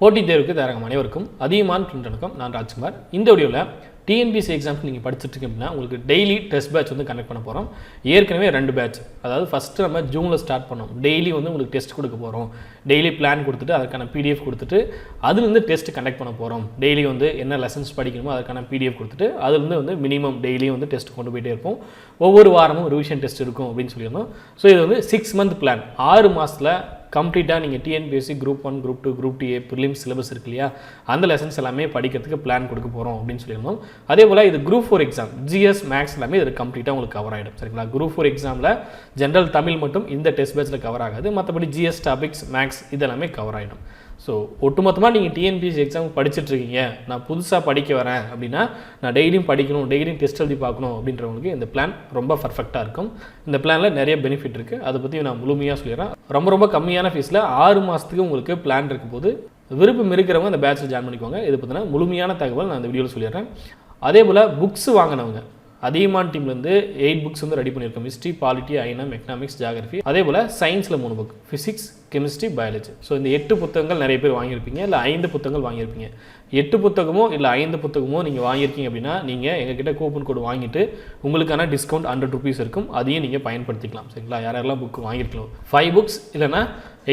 போட்டித் தேர்வுக்கு தயாராகும் அனைவருக்கும் அதியமான் வணக்கம். நான் ராஜ்குமார். இந்த வீடியோவில் TNPSC எக்ஸாம்ஸ் நீங்கள் படிச்சுட்டு இருக்கீங்க அப்படின்னா உங்களுக்கு டெய்லி டெஸ்ட் பேட்ச் வந்து கண்டக்ட் பண்ண போகிறோம். ஏற்கனவே 2 பேட்ச், அதாவது ஃபஸ்ட்டு நம்ம ஜூனில் ஸ்டார்ட் பண்ணோம். டெய்லி வந்து உங்களுக்கு டெஸ்ட் கொடுக்க போகிறோம். டெய்லி பிளான் கொடுத்துட்டு அதுக்கான PDF கொடுத்துட்டு அதுலேருந்து டெஸ்ட் கண்டக்ட் பண்ண போகிறோம். டெய்லி வந்து என்ன லெசன்ஸ் படிக்கணுமோ அதுக்கான PDF கொடுத்துட்டு அதுலேருந்து வந்து மினிமம் டெய்லியும் வந்து டெஸ்ட் கொண்டு போயிட்டே இருப்போம். ஒவ்வொரு வாரமும் ரிவிஷன் டெஸ்ட் இருக்கும் அப்படின்னு சொல்லியிருந்தோம். ஸோ இது வந்து 6 மந்த் பிளான். 6 மாதத்தில் கம்ப்ளீட்டாக நீங்கள் TNPSC Group 1, Group 2, Group TA, Prelims syllabus இருக்கு இல்லையா, அந்த லெசன்ஸ் எல்லாமே படிக்கிறதுக்கு பிளான் கொடுக்க போகிறோம் அப்படின்னு சொல்லியிருந்தோம். அதே போல் இது Group 4 எக்ஸாம் GS+Maths எல்லாமே இது கம்ப்ளீட்டாக உங்களுக்கு கவர் ஆகிடும். சரிங்களா? Group 4 எக்ஸாமில் ஜென்ரல் தமிழ் மட்டும் இந்த டெஸ்ட் பேட்சில் கவர் ஆகாது. மற்றபடி GS டாபிக்ஸ், மேக்ஸ் இதெல்லாமே கவர் ஆகிடும். ஸோ ஒட்டுமொத்தமாக நீங்கள் TNPSC எக்ஸாம் படிச்சுட்ருக்கீங்க, நான் புதுசாக படிக்க வரேன் அப்படின்னா நான் டெய்லியும் படிக்கணும், டெய்லியும் டெஸ்ட் எழுதி பார்க்கணும் அப்படின்றவங்களுக்கு இந்த பிளான் ரொம்ப பர்ஃபெக்டாக இருக்கும். இந்த பிளானில் நிறைய பெனிஃபிட் இருக்குது. அதை பற்றி நான் முழுமையாக சொல்லிடுறேன். ரொம்ப கம்மியான ஃபீஸில் 6 மாதத்துக்கு உங்களுக்கு பிளான் இருக்கும்போது விருப்பம் இருக்கிறவங்க இந்த பேட்சில் ஜாயின் பண்ணிக்கோங்க. இது பற்றின முழுமையான தகவல் நான் இந்த வீடியோவில் சொல்லிடுறேன். அதே போல் புக்ஸ் வாங்கினவங்க அதியமான் டீம்லேருந்து 8 புக்ஸ் வந்து ரெடி பண்ணியிருக்கோம். ஹிஸ்ட்ரி, பாலிட்டி, ஐனம், எக்கனாமிக்ஸ், ஜியாகிரஃபி. அதே போல் சயின்ஸில் 3 book, physics, chemistry, biology. So இந்த 8 புத்தகங்கள் நிறைய பேர் வாங்கியிருப்பீங்க, இல்லை 5 புத்தகங்கள் வாங்கியிருப்பீங்க. 8 புத்தகமோ இல்லை 5 புத்தகமோ நீங்கள் வாங்கியிருக்கீங்க அப்படின்னா நீங்கள் எங்ககிட்ட கூப்பன் கோடு வாங்கிட்டு உங்களுக்கான டிஸ்கவுண்ட் 100 rupees இருக்கும். அதையும் நீங்கள் பயன்படுத்திக்கலாம். சரிங்களா? யாரெல்லாம் புக் வாங்கியிருக்கலாம், 5 புக்ஸ் இல்லைனா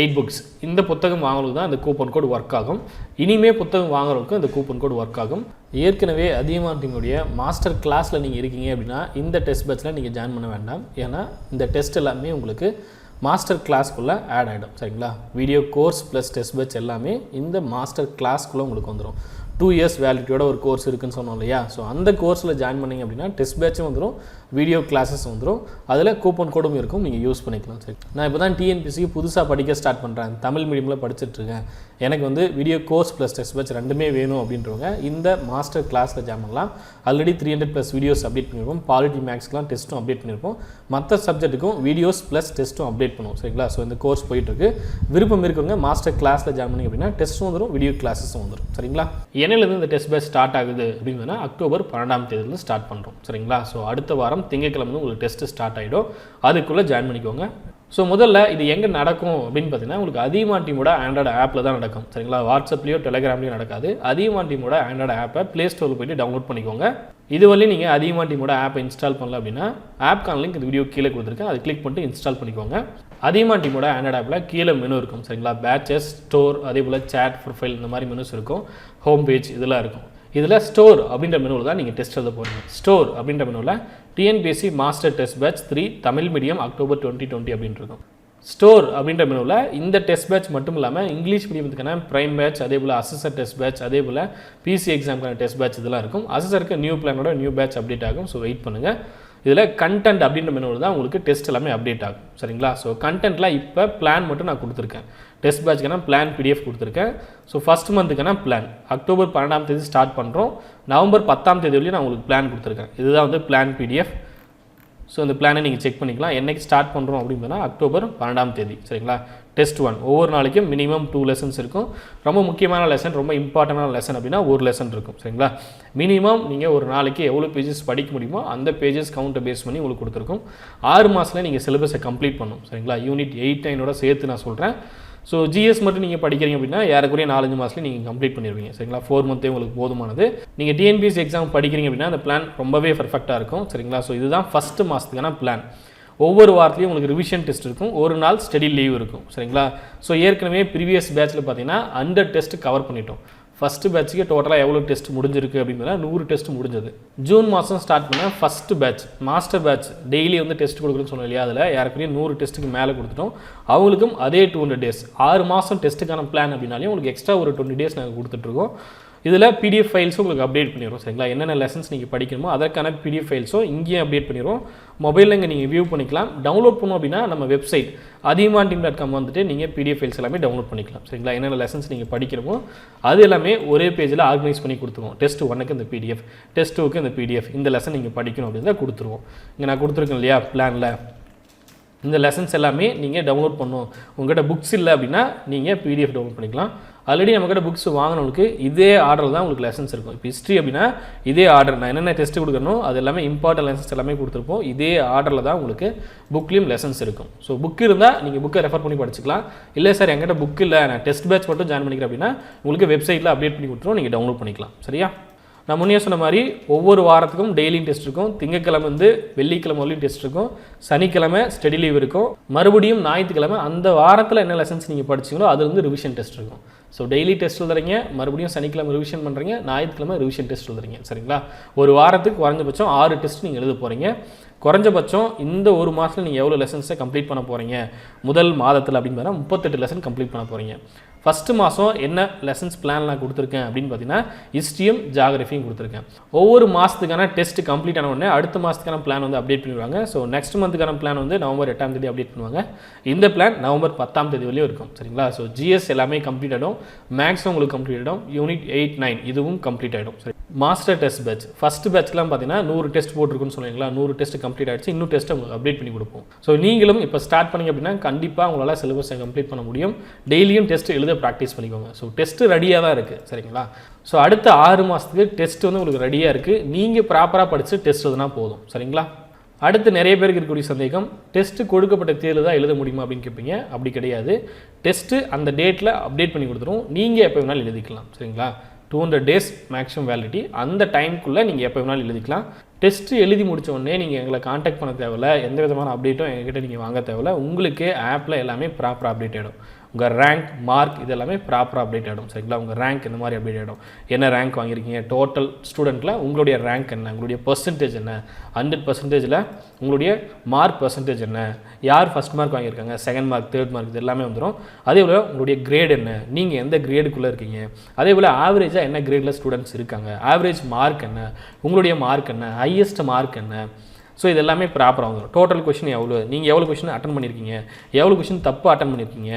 8 புக்ஸ், இந்த புத்தகம் வாங்குறது தான் இந்த கூப்பன் கோடு ஒர்க் ஆகும். இனிமேல் புத்தகம் வாங்குறதுக்கும் இந்த கூப்பன் கோடு ஒர்க் ஆகும். ஏற்கனவே அதியமான் டீமுடைய மாஸ்டர் கிளாஸில் நீங்கள் இருக்கீங்க அப்படின்னா இந்த டெஸ்ட் பேட்சில் நீங்கள் ஜாயின் பண்ண வேண்டாம். ஏன்னா இந்த டெஸ்ட் எல்லாமே உங்களுக்கு மாஸ்டர் கிளாஸ்க்குள்ளே ஆட் ஆகிடும். சரிங்களா? Video course plus test batch எல்லாமே இந்த மாஸ்டர் கிளாஸ்க்குள்ளே உங்களுக்கு வந்துடும். 2 years வேலிடிட்டியோட ஒரு கோர்ஸ் இருக்குன்னு சொன்னோம் இல்லையா? ஸோ அந்த கோர்ஸில் ஜாயின் பண்ணிங்க அப்படின்னா டெஸ்ட் பேட்சும் வந்துடும், வீடியோ கிளாஸஸ் வந்துடும், அதில் கூப்பன் கோடும் இருக்கும், நீங்கள் யூஸ் பண்ணிக்கலாம். சரி, நான் இப்போ தான் TNPSC புதுசாக படிக்க ஸ்டார்ட் பண்ணுறேன், தமிழ் மீடியமில் படிச்சுட்ருக்கேன், எனக்கு வந்து video course plus test batch ரெண்டுமே வேணும் அப்படின்றவங்க இந்த மாஸ்டர் கிளாஸில் ஜாயின் பண்ணலாம். ஆல்ரெடி 300+ வீடியோஸ் அப்டேட் பண்ணியிருப்போம். பாலிட்டி, மேக்ஸ்க்குலாம் டெஸ்ட்டும் அப்டேட் பண்ணியிருப்போம். மற்ற சப்ஜெக்ட்டுக்கும் வீடியோஸ் ப்ளஸ் டெஸ்ட்டும் அப்டேட் பண்ணுவோம். சரிங்களா? ஸோ இந்த கோர்ஸ் போயிட்டுருக்கு. விருப்பம் இருக்கிறவங்க மாஸ்டர் கிளாஸில் ஜாயின் பண்ணிங்க அப்படின்னா டெஸ்ட்டும் வந்துடும், வீடியோ கிளாஸஸும் வந்துடும். சரிங்களா? என்னிலேருந்து இந்த டெஸ்ட் பேட்ச் ஸ்டார்ட் ஆகுது அப்படின்னா அக்டோபர் 12ஆம் தேதியிலேருந்து ஸ்டார்ட் பண்ணுறோம். சரிங்களா? ஸோ அடுத்த வாரம் திங்கட்கிழமை உங்களுக்கு டெஸ்ட் ஸ்டார்ட் ஆகிடும். அதுக்குள்ளே ஜாயின் பண்ணிக்கோங்க. ஸோ முதல்ல இது எங்கே நடக்கும் அப்படின்னு பார்த்தீங்கன்னா உங்களுக்கு அதியமான் டீமோட ஆண்ட்ராய்டு ஆப்பில் தான் நடக்கும். சரிங்களா? வாட்ஸ்அப்லேயோ டெலிகிராம்லேயோ நடக்காது. அதியமான் டீமோட ஆண்ட்ராய்டு ஆப்பை ப்ளே ஸ்டோரில் போய்ட்டு டவுன்லோட் பண்ணிக்கோங்க. இதுவரையும் நீங்கள் அதியமான் டீமோட ஆப்பை இன்ஸ்டால் பண்ணல அப்படின்னா ஆப்கான லிங்க் இந்த வீடியோ கீழே கொடுத்துருக்கேன், அதை கிளிக் பண்ணிட்டு இன்ஸ்டால் பண்ணிக்கோங்க. அதியமான் டீமோட ஆண்ட்ராய்டு ஆப்பில் கீழே மெனு இருக்கும். சரிங்களா? பேட்சஸ், ஸ்டோர், அதே போல் சேட், ப்ரொஃபைல், இந்த மாதிரி மெனுஸ் இருக்கும். ஹோம் பேஜ் இதெல்லாம் இருக்கும். இதில் ஸ்டோர் அப்படின்ற மெனுவில் தான் நீங்கள் டெஸ்ட் எழுத போகிறீங்க. ஸ்டோர் அப்படின்ற மெனுவில் TNPSC master test batch 3 Tamil medium October 2020 அப்படின்னு இருக்கும். ஸ்டோர் அப்படின்ற மெனுவில் இந்த டெஸ்ட் பேட்ச் மட்டும் இல்லாமல் இங்கிலீஷ் மீடியத்துக்கான ப்ரைம் பேட்ச், அதே போல் அசஸர் டெஸ்ட் பேட்ச், அதே போல் PC எக்ஸாமுக்கான டெஸ்ட் பேட்ச் இதெல்லாம் இருக்கும். அசஸருக்கு நியூ பிளானோட நியூ பேட்ச் அப்டேட் ஆகும். ஸோ வெயிட் பண்ணுங்கள். இதில் கண்டென்ட் அப்படின்ற மெனுவில் தான் உங்களுக்கு டெஸ்ட் எல்லாமே அப்டேட் ஆகும். சரிங்களா? ஸோ கண்டென்ட்டில் இப்போ பிளான் மட்டும் நான் கொடுத்துருக்கேன். டெஸ்ட் பேட்ச்க்கான பிளான் PDF கொடுத்துருக்கேன். ஸோ ஃபஸ்ட் மந்த்துக்கான பிளான் அக்டோபர் 12ஆம் தேதி ஸ்டார்ட் பண்ணுறோம். நவம்பர் 10ஆம் தேதி வரையும் நான் உங்களுக்கு பிளான் கொடுத்துருக்கேன். இதுதான் வந்து பிளான் PDF. ஸோ இந்த பிளானை நீங்கள் செக் பண்ணிக்கலாம். என்றைக்கு ஸ்டார்ட் பண்ணுறோம் அப்படின்னா அக்டோபர் 12ஆம் தேதி. சரிங்களா? டெஸ்ட் 1 ஒவ்வொரு நாளைக்கும் மினிமம் 2 லெசன்ஸ் இருக்கும். ரொம்ப முக்கியமான லெசன், ரொம்ப இம்பார்ட்டண்டான லெசன் அப்படின்னா ஒரு லெசன் இருக்கும். சரிங்களா? மினிமம் நீங்கள் ஒரு நாளைக்கு எவ்வளோ பேஜஸ் படிக்க முடியுமோ அந்த பேஜஸ் கவுண்ட்டை பேஸ் பண்ணி உங்களுக்கு கொடுத்துருக்கும். 6 மாதத்தில் நீங்கள் சிலபஸை கம்ப்ளீட் பண்ணணும். சரிங்களா? யூனிட் 8, 9ஓட சேர்த்து நான் சொல்கிறேன். ஸோ GS மட்டும் நீங்கள் படிக்கிறீங்க அப்படின்னா ஏறக்குறைய 4-5 மாதத்தில் நீங்கள் கம்ப்ளீட் பண்ணிடுவீங்க. சரிங்களா? 4 மந்த்தே உங்களுக்கு போதுமானது. நீங்கள் TNPSC எக்ஸாம் படிக்கிறீங்க அப்படின்னா அந்த பிளான் ரொம்பவே பர்ஃபெக்டாக இருக்கும். சரிங்களா? ஸோ இதுதான் ஃபஸ்ட்டு மாதத்துக்கான பிளான். ஒவ்வொரு வாரத்துலையும் உங்களுக்கு ரிவிஷன் டெஸ்ட் இருக்கும், ஒரு நாள் ஸ்டடி லீவ் இருக்கும். சரிங்களா? ஸோ ஏற்கனவே ப்ரீவியஸ் பேட்சில் பார்த்தீங்கன்னா 100 டெஸ்ட் கவர் பண்ணிட்டோம். ஃபஸ்ட்டு பேட்சுக்கு டோட்டலாக எவ்வளோ டெஸ்ட் முடிஞ்சிருக்கு அப்படின்னா 100 டெஸ்ட் முடிஞ்சது. ஜூன் மாதம் ஸ்டார்ட் பண்ண first batch master batch daily வந்து டெஸ்ட் கொடுக்குறேன்னு சொன்னோம் இல்லையா? அதில் யாருக்குமே 100 டெஸ்ட்டுக்கு மேலே கொடுத்துட்டோம். அவங்களுக்கும் அதே 200 டேஸ். 6 மாதம் டெஸ்ட்டுக்கான பிளான் அப்படின்னாலே உங்களுக்கு எக்ஸ்ட்ரா ஒரு 20 டேஸ் நாங்கள் கொடுத்துட்ருக்கோம். இதில் PDF ஃபைல்ஸும் உங்களுக்கு அப்டேட் பண்ணிடுவோம். சரிங்களா? என்னென்ன லெசன்ஸ் நீங்கள் படிக்கணுமோ அதற்கான PDF ஃபைல்ஸும் இங்கேயும் அப்டேட் பண்ணிடுவோம். மொபைலில் இங்கே நீங்கள் வியூ பண்ணிக்கலாம். டவுன்லோட் பண்ணோம் அப்படின்னா நம்ம வெப்சைட் athiyaman.com வந்துட்டு நீங்கள் PDF ஃபைல்ஸ் எல்லாமே டவுன்லோட் பண்ணிக்கலாம். சரிங்களா? என்னென்ன லெசன்ஸ் நீங்கள் படிக்கணுமோ அது எல்லாமே ஒரே பேஜில் ஆர்கனைஸ் பண்ணி கொடுத்துருவோம். டெஸ்ட் 1க்கு இந்த PDF, டெஸ்ட் 2க்கு இந்த PDF, இந்த லெசன் நீங்கள் படிக்கணும் அப்படின்னு தான் கொடுத்துருவோம். இங்கே நான் கொடுத்துருக்கேன் இல்லையா பிளானில், இந்த லெசன்ஸ் எல்லாமே நீங்கள் டவுன்லோட் பண்ணணும். உங்கள்கிட்ட புக்ஸ் இல்லை அப்படின்னா நீங்கள் PDF டவுன்லோட் பண்ணிக்கலாம். ஆல்ரெடி நம்மக்கிட்ட புக்ஸ் வாங்கினவங்களுக்கு இதே ஆர்டரில் தான் உங்களுக்கு லெசன்ஸ் இருக்கும். இப்போ ஹிஸ்ட்ரி அப்படின்னா இதே ஆர்டர் நான் என்னென்ன டெஸ்ட் கொடுக்கணும் அது எல்லாமே இம்பார்ட்டன்ட் லெசன்ஸ் எல்லாமே கொடுத்துருப்போம். இதே ஆர்டரில் தான் உங்களுக்கு புக்லேயும் லெசன்ஸ் இருக்கும். ஸோ புக் இருந்தால் நீங்கள் புக்கை ரெஃபர் பண்ணி படிச்சுக்கலாம். இல்லை சார் என்கிட்ட புக் இல்லை நான் டெஸ்ட் பேட்ச் மட்டும் ஜாயின் பண்ணிக்கிறேன் அப்படின்னா உங்களுக்கு வெப்சைட்டில் அப்டேட் பண்ணி கொடுத்துருவோம், நீங்கள் டவுன்லோட் பண்ணிக்கலாம். சரியா? நான் முன்னே சொன்ன மாதிரி ஒவ்வொரு வாரத்துக்கும் டெய்லியும் டெஸ்ட் இருக்கும். திங்கக்கிழமை வந்து வெள்ளிக்கிழமை வரலையும் டெஸ்ட் இருக்கும். சனிக்கிழமை ஸ்டடி லீவ் இருக்கும். மறுபடியும் ஞாயிற்றுக்கிழமை அந்த வாரத்தில் என்ன லெசன்ஸ் நீங்கள் படிச்சிங்களோ அது வந்து ரிவிஷன் டெஸ்ட் இருக்கும். ஸோ டெய்லி டெஸ்ட் எழுதுறீங்க, மறுபடியும் சனிக்கிழமை ரிவிஷன் பண்ணுறீங்க, ஞாயிற்றுக்கிழமை ரிவிஷன் டெஸ்ட் எழுதுறீங்க. சரிங்களா? ஒரு வாரத்துக்கு குறைஞ்சபட்சம் 6 டெஸ்ட் நீங்கள் எழுத போகிறீங்க. குறைஞ்சபட்சம் இந்த ஒரு மாதத்தில் நீங்கள் எவ்வளோ லெசன்ஸை கம்ப்ளீட் பண்ண போகிறீங்க முதல் மாதத்தில் அப்படின்னு பார்த்தா 38 லெசன் கம்ப்ளீட் பண்ண போகிறீங்க. ஃபஸ்ட்டு மாதம் என்ன லெசன்ஸ் பிளான் நான் கொடுத்துருக்கேன் அப்படின்னு பார்த்தீங்கன்னா ஹிஸ்ட்ரியும் ஜியாகிரஃபியும் கொடுத்துருக்கேன். ஒவ்வொரு மாதத்துக்கான டெஸ்ட் கம்ப்ளீட் ஆன உடனே அடுத்த மாதத்துக்கான பிளான் வந்து அப்டேட் பண்ணிடுவாங்க. ஸோ நெக்ஸ்ட் மந்த்துக்கான பிளான் வந்து நவம்பர் 8ஆம் தேதி அப்டேட் பண்ணுவாங்க. இந்த பிளான் நவம்பர் 10ஆம் தேதி வரையும் இருக்கும். சரிங்களா? ஸோ ஜிஎஸ் எல்லாமே கம்ப்ளீட் ஆகிடும். மேக்ஸும் உங்களுக்கு கம்ப்ளீட் ஆகிடும். யூனிட் 8, 9 இதுவும் கம்ப்ளீட் ஆகிடும். சரி, மாஸ்டர் டெஸ்ட் பேட்ச் ஃபஸ்ட் பேட்ச்லாம் பார்த்தீங்கன்னா 100 டெஸ்ட் போட்டிருக்குன்னு சொன்னீங்களா? 100 டெஸ்ட் கம்ப்ளீட் ஆகிடுச்சு. இன்னும் டெஸ்ட் உங்களுக்கு அப்டேட் பண்ணி கொடுப்போம். ஸோ நீங்களும் இப்போ ஸ்டார்ட் பண்ணிங்க அப்படின்னா கண்டிப்பாக உங்களால் சிலபஸை கம்ப்ளீட் பண்ண முடியும். டெய்லியும் டெஸ்ட் எழுத ப்ராக்டிஸ் பண்ணிக்கோங்க. ஸோ டெஸ்ட்டு ரெடியாக தான் இருக்குது. சரிங்களா? ஸோ அடுத்த 6 மாதத்துக்கு டெஸ்ட் வந்து உங்களுக்கு ரெடியாக இருக்குது. நீங்கள் ப்ராப்பராக படித்து டெஸ்ட் எழுதுனா போதும். சரிங்களா? அடுத்து நிறைய பேருக்கு இருக்கக்கூடிய சந்தேகம், டெஸ்ட்டு கொடுக்கப்பட்ட தேர்வு தான் எழுத முடியுமா அப்படின்னு கேட்பீங்க. அப்படி கிடையாது. டெஸ்ட்டு அந்த டேட்டில் அப்டேட் பண்ணி கொடுத்துரும். நீங்கள் எப்போ வேணாலும் எழுதிக்கலாம். சரிங்களா? 200 days மேக்ஸிமம் வேலிடிட்டி. அந்த டைமுக்குள்ளே நீங்கள் எப்போ வேணாலும் எழுதிக்கலாம். டெஸ்ட்டு எழுதி முடித்த உடனே நீங்கள் எங்களை காண்டாக்ட் பண்ண தேவையில்ல. எந்த விதமான அப்டேட்டும் எங்ககிட்ட நீங்கள் வாங்க தேவையில்ல. உங்களுக்கு ஆப்பில் எல்லாமே ப்ராப்பராக அப்டேட் ஆகிடும். உங்கள் ரேங்க், மார்க் இது எல்லாமே ப்ராப்பராக அப்டேட் ஆகிடும். சரிங்களா? உங்கள் ரேங்க் இந்த மாதிரி அப்டேட் ஆகிடும். என்ன ரேங்க் வாங்கியிருக்கீங்க, டோட்டல் ஸ்டூடெண்ட்டில் உங்களுடைய ரேங்க் என்ன, உங்களுடைய பர்சன்டேஜ் என்ன, 100%ல் உங்களுடைய மார்க் பர்சன்டேஜ் என்ன, யார் ஃபஸ்ட் மார்க் வாங்கியிருக்காங்க, செகண்ட் மார்க், தேர்ட் மார்க் இது எல்லாமே வந்துடும். அதே போல் உங்களுடைய கிரேட் என்ன, நீங்கள் எந்த கிரேடுக்குள்ளே இருக்கீங்க, அதே போல் ஆவரேஜாக என்ன கிரேடில் ஸ்டூடெண்ட்ஸ் இருக்காங்க, ஆவரேஜ் மார்க் என்ன, உங்களுடைய மார்க் என்ன, ஹையஸ்ட் மார்க் என்ன. ஸோ இது எல்லாமே ப்ராப்பராக வந்துடும். டோட்டல் கொஷின் எவ்வளோ, நீங்கள் எவ்வளோ கொஷின் அட்டன் பண்ணியிருக்கீங்க, எவ்வளோ கொஷின் தப்பு அட்டன் பண்ணியிருக்கீங்க,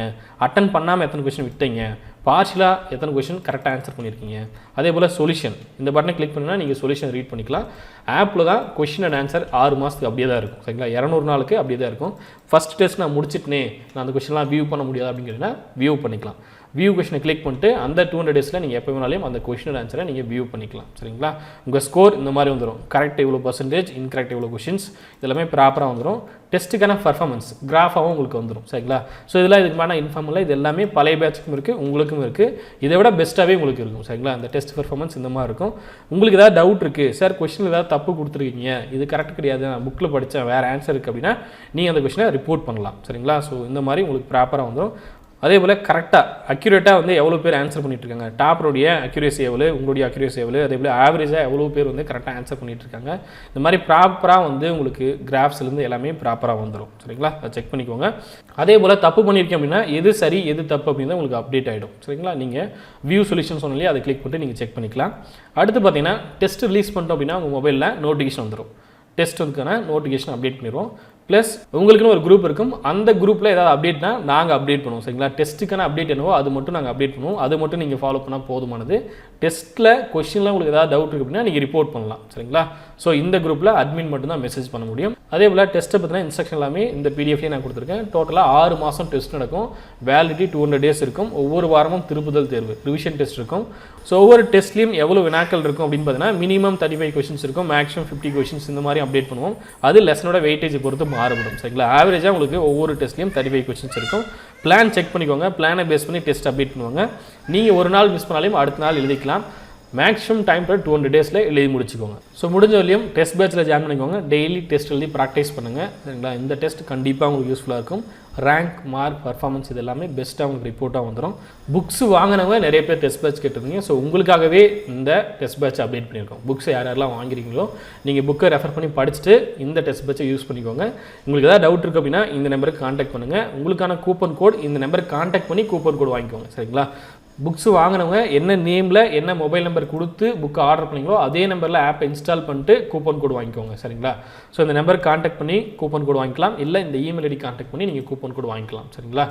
அட்டன் பண்ணாமல் எத்தனை கொஷின் விட்டீங்க, பார்ஷியலாக எத்தனை கொஷின் கரெக்டாக ஆன்சர் பண்ணியிருக்கீங்க. அதே போல் சொல்யூஷன் இந்த பட்டனை கிளிக் பண்ணினா நீங்கள் சொல்யூஷன் ரீட் பண்ணிக்கலாம். ஆப்பில் தான் கொஷின் அண்ட் ஆன்சர் 6 மாதத்துக்கு அப்படியே தான் இருக்கும். சரிங்களா? 200 நாளுக்கு அப்படியே தான் இருக்கும். ஃபஸ்ட் டெஸ்ட் நான் முடிச்சிட்டேனே, நான் அந்த கொஷின்லாம் வியூ பண்ண முடியாது அப்படிங்கிறதுனா வியூ பண்ணிக்கலாம். வியூ கொஷினை கிளிக் பண்ணிட்டு அந்த 200 daysல நீங்கள் எப்போ வேணாலும் அந்த கொஷின் ஆன்சரை நீங்கள் வியூ பண்ணிக்கலாம். சரிங்களா? உங்கள் ஸ்கோர் இந்த மாதிரி வந்துடும். கரெக்ட் இவ்வளோ பர்சன்டேஜ், இன்கரெக்ட் இவ்வளோ கொஷின்ஸ் இதெல்லாமே ப்ராப்பராக வந்துடும். டெஸ்ட்டுக்கான பர்ஃபார்மன்ஸ் கிராஃபாகவும் உங்களுக்கு வந்துடும். சரிங்களா? ஸோ இதெல்லாம் இதுக்கு மேலே இன்ஃபார்ம் இல்லை. இது எல்லாமே பழைய பேட்சுக்கும் இருக்குது, உங்களுக்கும் இருக்குது. இதை விட பெஸ்ட்டாகவே உங்களுக்கு இருக்கும். சரிங்களா? அந்த டெஸ்ட் பர்ஃபார்மன்ஸ் இந்த மாதிரி இருக்கும். உங்களுக்கு ஏதாவது டவுட் இருக்குது, சார் கொஷின் ஏதாவது தப்பு கொடுத்துருக்கீங்க, இது கரெக்ட் கிடையாது, நான் புக்கில் படித்தேன் வேறு ஆன்சர் இருக்குது அப்படின்னா நீங்கள் அந்த கொஷினை ரிப்போர்ட் பண்ணலாம். சரிங்களா? ஸோ இந்த மாதிரி உங்களுக்கு ப்ராப்பராக வந்துடும். அதே போல் கரெக்டாக அக்யூரேட்டாக வந்து எவ்வளோ பேர் ஆன்சர் பண்ணிட்டுருக்காங்க, டாப்பருடைய அக்யூரேசி எவ்வளோ, உங்களுடைய அக்யூரேசி எவ்வளோ, அதே போல் ஆவரேஜாக எவ்வளோ பேர் வந்து கரெக்டாக ஆன்சர் பண்ணிட்டுருக்காங்க. இந்த மாதிரி ப்ராப்பராக வந்து உங்களுக்கு கிராஃப்ஸ்லேருந்து எல்லாமே ப்ராப்பராக வந்துடும். சரிங்களா? அதை செக் பண்ணிக்கோங்க. அதே போல் தப்பு பண்ணியிருக்கேன் அப்படின்னா எது சரி எது தப்பு அப்படின்னு உங்களுக்கு அப்டேட் ஆகிடும். சரிங்களா? நீங்கள் வியூ சொல்யூஷன் சொன்னாலே அதை கிளிக் பண்ணிட்டு நீங்கள் செக் பண்ணிக்கலாம். அடுத்து பார்த்தீங்கன்னா டெஸ்ட் ரிலீஸ் பண்ணிட்டோம் அப்படின்னா உங்கள் மொபைலில் நோட்டிஃபிகேஷன் வந்துடும். டெஸ்ட்டுக்கான நோட்டிஃபிகேஷன் அப்டேட் பண்ணிடுவோம். ப்ளஸ் உங்களுக்குன்னு ஒரு குரூப் இருக்கும். அந்த குரூப்பில் ஏதாவது அப்டேட்னா நாங்கள் அப்டேட் பண்ணுவோம். சரிங்களா? டெஸ்ட்டுக்கான அப்டேட் என்னவோ அது மட்டும் நாங்கள் அப்டேட் பண்ணுவோம். அது மட்டும் நீங்கள் ஃபாலோ பண்ணால் போதுமானது. டெஸ்ட்டில் கொஸ்டினில் உங்களுக்கு ஏதாவது டவுட் இருக்குது அப்படின்னா நீங்கள் ரிப்போர்ட் பண்ணலாம். சரிங்களா? ஸோ இந்த குரூப்பில் அட்மின் மட்டும் தான் மெசேஜ் பண்ண முடியும். அதே போல் டெஸ்ட்டை பற்றின இன்ஸ்ட்ரக்ஷன் எல்லாமே இந்த பிடிஎஃப்லேயே நான் கொடுத்துருக்கேன். டோட்டலாக 6 மாதம் டெஸ்ட் நடக்கும். வேலிடிட்டி 200 days இருக்கும். ஒவ்வொரு வாரமும் திருப்புதல் தேர்வு ரிவிஷன் டெஸ்ட் இருக்கும். ஸோ ஒவ்வொரு டெஸ்ட்லேயும் எவ்வளோ வினாக்கள் இருக்கும் அப்படின்னு பார்த்தீங்கன்னா மினிமம் 35 கொஷின்ஸ் இருக்கும், மேக்ஸிமம் 50 கொஷின்ஸ் இந்த மாதிரி அப்டேட் பண்ணுவோம். அது லெசனோட வெயிட்டேஜ் பொறுத்து மாறுபடும். சரிங்களா? ஆவரேஜாக உங்களுக்கு ஒவ்வொரு டெஸ்ட்லையும் 35 கொஷின்ஸ் இருக்கும். பிளான் செக் பண்ணிக்கோங்க. பிளானை பேஸ் பண்ணி டெஸ்ட் அப்டேட் பண்ணுவாங்க. நீங்கள் ஒரு நாள் மிஸ் பண்ணாலையும் அடுத்த நாள் எழுதிக்கலாம். மேக்ஸிமம் டைம் 200 daysல எழுதி முடிச்சுக்கோங்க. ஸோ முடிஞ்ச வரையும் டெஸ்ட் பேட்சில் ஜாயின் பண்ணிக்கோங்க. டெய்லி டெஸ்ட் எழுதி ப்ராக்டிஸ் பண்ணுங்கள். சரிங்களா? இந்த டெஸ்ட் கண்டிப்பாக உங்களுக்கு யூஸ்ஃபுல்லாக இருக்கும். ரேங்க், மார்க், பர்ஃபார்மன்ஸ் இது எல்லாமே பெஸ்ட்டாக உங்களுக்கு ரிப்போர்ட்டாக வந்துடும். புக்ஸ் வாங்கினவங்க நிறைய பேர் டெஸ்ட் பேட்ச் கேட்டிருந்தீங்க. ஸோ உங்களுக்காகவே இந்த டெஸ்ட் பேட்ச் அப்டேட் பண்ணியிருக்கோம். புக்ஸ் யாரெல்லாம் வாங்கிருக்கீங்களோ நீங்கள் புக்கை ரெஃபர் பண்ணி படிச்சுட்டு இந்த டெஸ்ட் பேட்சை யூஸ் பண்ணிக்கோங்க. உங்களுக்கு ஏதாவது டவுட் இருக்குது அப்படின்னா இந்த நம்பருக்கு காண்டாக்ட் பண்ணுங்கள். உங்களுக்கான கூப்பன் கோட் இந்த நம்பருக்கு காண்டாக்ட் பண்ணி கூப்பன் கோட் வாங்கிக்கோங்க. சரிங்களா? புக்ஸ் வாங்கினவங்க என்ன நேமில் என்ன மொபைல் நம்பர் கொடுத்து புக்கு ஆர்டர் பண்ணிங்களோ அதே நம்பரில் ஆப்பை இன்ஸ்டால் பண்ணிட்டு கூப்பன் கோட் வாங்கிக்கோங்க. சரிங்களா? ஸோ இந்த நம்பருக்கு காண்டாக்ட் பண்ணி கூப்பன் கோட் வாங்கிக்கலாம். இல்லை இந்த இமெயில் ஐடி காண்டாக்ட் பண்ணி நீங்கள் கூப்பன் கோட் வாங்கிக்கலாம். சரிங்களா?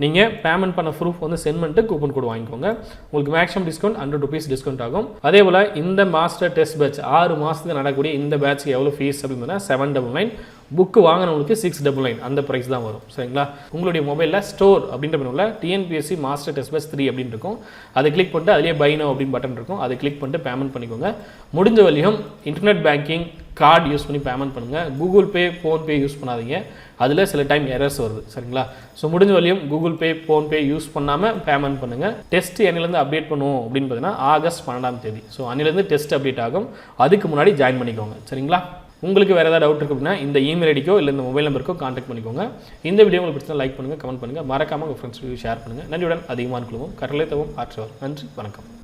நீங்கள் பேமெண்ட் பண்ண ப்ரூஃப் வந்து சென்ட் பண்ணிட்டு கூப்பன் கோட் வாங்கிக்கோங்க. உங்களுக்கு மேக்ஸிமம் டிஸ்கவுண்ட் 100 rupees டிஸ்கவுண்ட் ஆகும். அதே போல் இந்த மாஸ்டர் டெஸ்ட் பேட்ச் 6 மாதத்துக்கு நடக்கக்கூடிய இந்த பேட்ச்க்கு எவ்வளோ ஃபீஸ் அப்படின்னா 799. புக்கு வாங்கினவங்களுக்கு 699 அந்த ப்ரைஸ் தான் வரும். சரிங்களா? உங்களுடைய மொபைலில் ஸ்டோர் அப்படின்ற மெனுவில் டிஎன்பிஎஸ்சி மாஸ்டர் டெஸ்ட் பேட்ச் 3 அப்படின்னு இருக்கும். அதை கிளிக் பண்ணிட்டு அதிலே பை நவ் அப்படின்னு பட்டன் இருக்கும். அதை கிளிக் பண்ணிட்டு பேமெண்ட் பண்ணிக்கோங்க. முடிஞ்ச வரையும் இன்டர்நெட் பேங்கிங் கார்டு யூஸ் பண்ணி பேமெண்ட் பண்ணுங்கள். கூகுள் பே ஃபோன்பே யூஸ் பண்ணாதீங்க, அதில் சில டைம் எரர்ஸ் வருது. சரிங்களா? ஸோ முடிஞ்ச வரையும் கூகுள் பே ஃபோன்பே யூஸ் பண்ணாமல் பேமெண்ட் பண்ணுங்கள். டெஸ்ட் என்னிலேருந்து அப்டேட் பண்ணுவோம் அப்படின்னு பார்த்தீங்கன்னா ஆகஸ்ட் 12 ஸோ அன்னிலேருந்து டெஸ்ட் அப்டேட் ஆகும். அதுக்கு முன்னாடி ஜாயின் பண்ணிக்கோங்க. சரிங்களா? உங்களுக்கு வேறு ஏதாவது டவுட் இருக்குது அப்படின்னா இந்த இமெயில் ஐடிக்கோ இல்லை இந்த மொபைல் நம்பருக்கோ கான்டாக்ட் பண்ணிக்கோங்க. இந்த வீடியோ உங்களுக்கு பிடிச்சா லைக் பண்ணுங்கள், கமெண்ட் பண்ணுங்கள், மறக்காமல் உங்கள் ஃப்ரெண்ட்ஸ் ஷேர் பண்ணுங்கள். நன்றியுடன் அதிகமான குழுவும் கட்டளை தவும் ஆற்றவர். நன்றி, வணக்கம்.